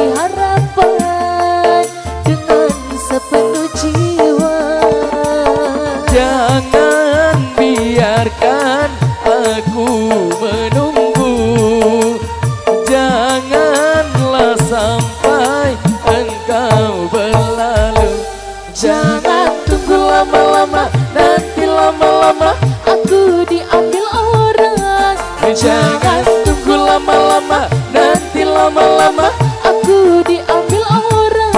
memberi harapan dengan sepenuh jiwa. Jangan biarkan aku menunggu, janganlah sampai engkau berlalu. Jangan tunggu lama-lama, nanti lama-lama aku diambil orang. Jangan tunggu lama-lama, nanti lama-lama aku diambil orang.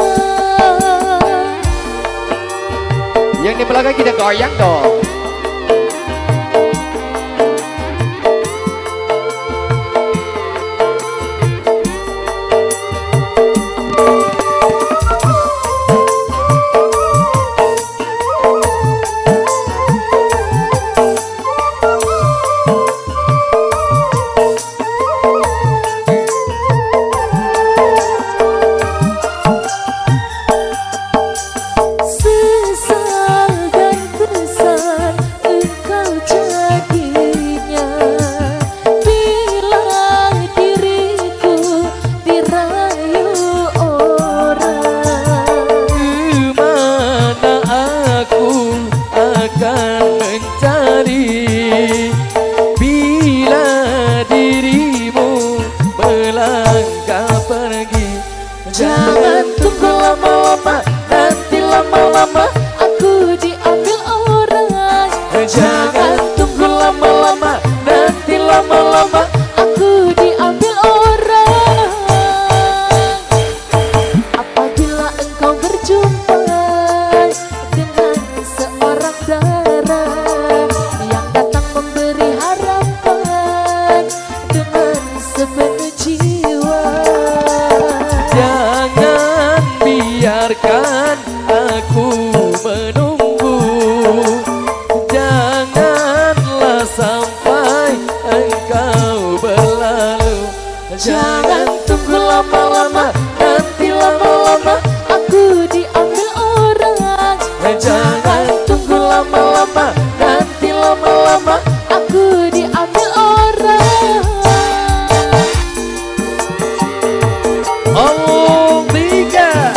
yang di belakang kita goyang dong. Jangan tunggu lama-lama, nanti lama-lama aku diambil orang. Jangan tunggu lama-lama, nanti lama-lama aku diambil orang. Apabila engkau berjumpa dengan seorang darah yang datang memberi harapan dengan sepenuh jiwa. Jangan biarkan aku menunggu, janganlah sampai engkau berlalu. Jangan tunggu lama-lama, nanti lama-lama aku diambil orang. Jangan tunggu lama-lama, nanti lama-lama aku diambil orang. Oh, tiga.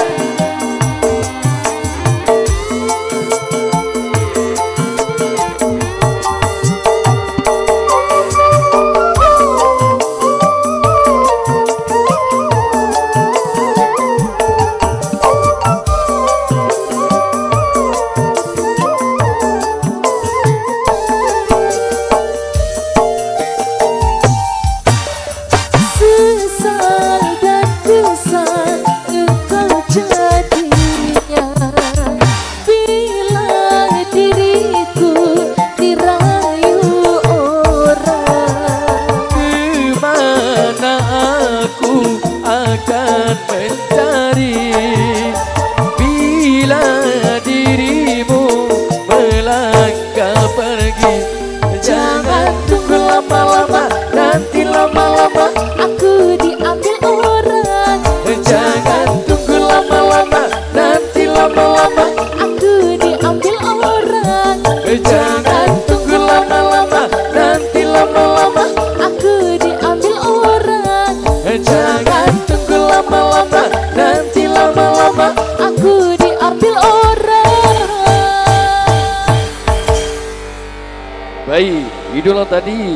Akan mencari bila dirimu melangkah pergi. Jangan tunggu lama-lama, nanti lama-lama aku diambil orang. Jangan tunggu lama-lama, nanti lama-lama aku diambil orang. Jangan tunggu lama-lama, nanti lama-lama aku diambil orang. Jangan tunggu lama-lama, nanti lama-lama aku diambil orang. Baik, idola tadi